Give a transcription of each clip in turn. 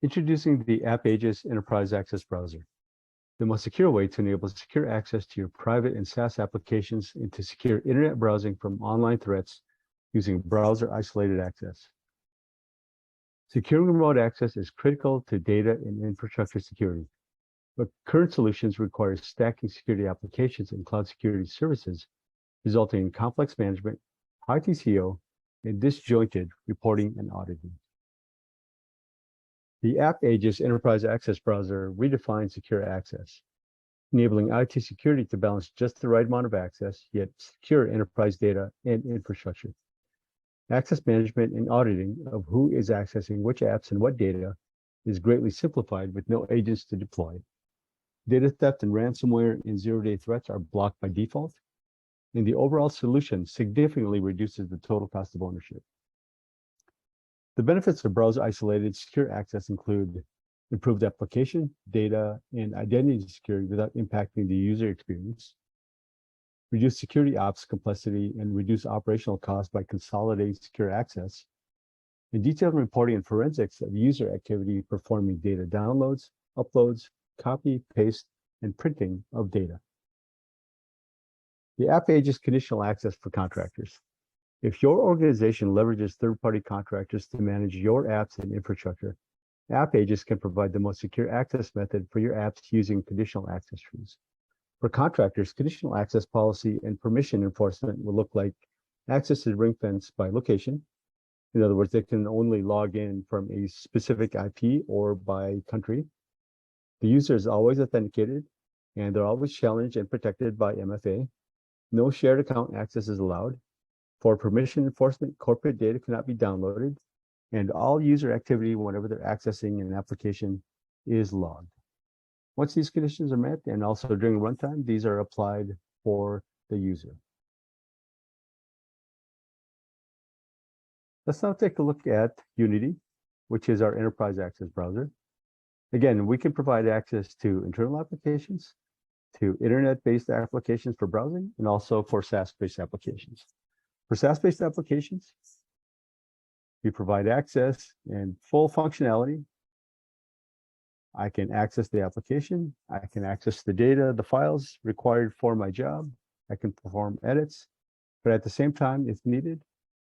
Introducing the AppAegis Enterprise Access Browser, the most secure way to enable secure access to your private and SaaS applications and to secure internet browsing from online threats using browser-isolated access. Securing remote access is critical to data and infrastructure security, but current solutions require stacking security applications and cloud security services, resulting in complex management, high TCO, and disjointed reporting and auditing. The AppAegis Enterprise Access Browser redefines secure access, enabling IT security to balance just the right amount of access, yet secure enterprise data and infrastructure. Access management and auditing of who is accessing which apps and what data is greatly simplified with no agents to deploy. Data theft and ransomware and zero-day threats are blocked by default, and the overall solution significantly reduces the total cost of ownership. The benefits of browser-isolated secure access include improved application, data, and identity security without impacting the user experience, reduce security ops complexity, and reduce operational costs by consolidating secure access, and detailed reporting and forensics of user activity performing data downloads, uploads, copy, paste, and printing of data. The AppAegis conditional access for contractors. If your organization leverages third-party contractors to manage your apps and infrastructure, AppAegis can provide the most secure access method for your apps using conditional access rules. For contractors, conditional access policy and permission enforcement will look like access is ring-fenced by location. In other words, they can only log in from a specific IP or by country. The user is always authenticated, and they're always challenged and protected by MFA. No shared account access is allowed. For permission enforcement, corporate data cannot be downloaded, and all user activity whenever they're accessing an application is logged. Once these conditions are met, and also during runtime, these are applied for the user. Let's now take a look at Unity, which is our enterprise access browser. Again, we can provide access to internal applications, to internet-based applications for browsing, and also for SaaS-based applications. For SaaS-based applications, we provide access and full functionality. I can access the application. I can access the data, the files required for my job. I can perform edits, but at the same time, if needed,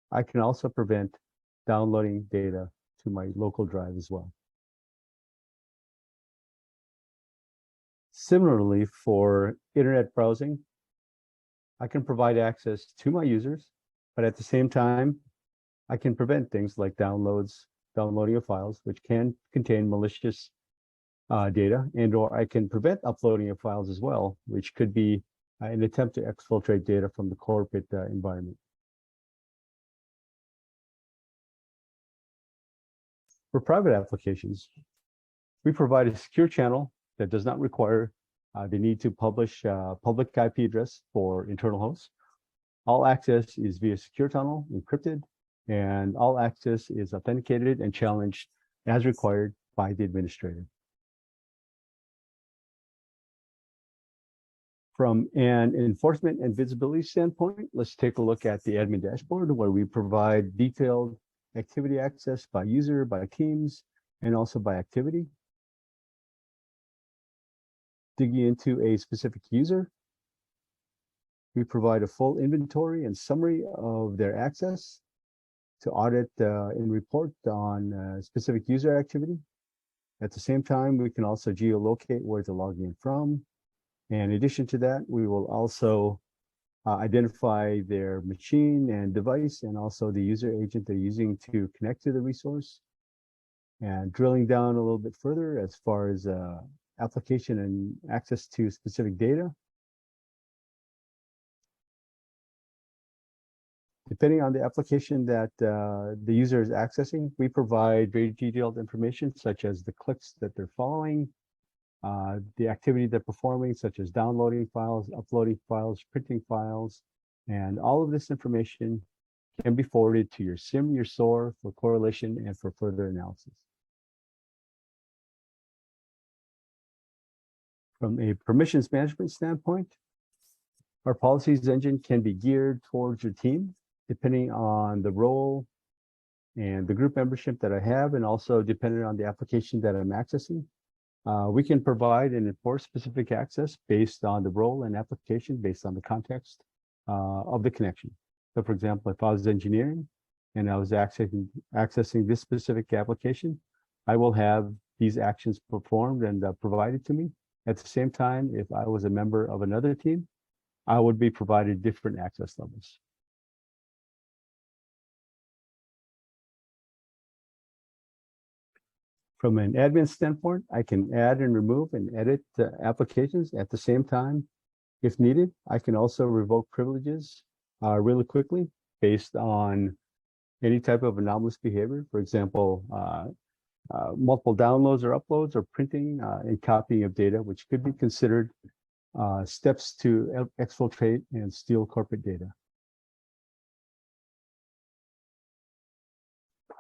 I can also prevent downloading data to my local drive as well. Similarly, for internet browsing, I can provide access to my users, but at the same time, I can prevent things like downloading of files, which can contain malicious data, or I can prevent uploading of files as well, which could be an attempt to exfiltrate data from the corporate environment. For private applications, we provide a secure channel that does not require the need to publish public IP address for internal hosts. All access is via secure tunnel, encrypted, and all access is authenticated and challenged as required by the administrator. From an enforcement and visibility standpoint, let's take a look at the admin dashboard, where we provide detailed activity access by user, by teams, and also by activity. Digging into a specific user, we provide a full inventory and summary of their access to audit and report on specific user activity. At the same time, we can also geolocate where they're logging in from. And in addition to that, we will also identify their machine and device, and also the user agent they're using to connect to the resource. And drilling down a little bit further as far as application and access to specific data. Depending on the application that the user is accessing, we provide very detailed information, such as the clicks that they're following, the activity they're performing, such as downloading files, uploading files, printing files, and all of this information can be forwarded to your SIEM, your SOAR for correlation and for further analysis. From a permissions management standpoint, our policies engine can be geared towards your team, depending on the role and the group membership that I have, and also depending on the application that I'm accessing. We can provide and enforce specific access based on the role and application, based on the context of the connection. So for example, if I was engineering and I was accessing this specific application, I will have these actions performed and provided to me. At the same time, if I was a member of another team, I would be provided different access levels. From an admin standpoint, I can add and remove and edit applications at the same time. If needed, I can also revoke privileges really quickly based on any type of anomalous behavior. For example, multiple downloads or uploads or printing and copying of data, which could be considered steps to exfiltrate and steal corporate data.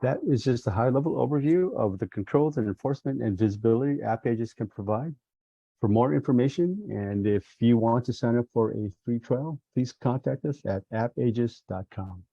That is just a high-level overview of the controls and enforcement and visibility AppAegis can provide. For more information, and if you want to sign up for a free trial, please contact us at appaegis.com.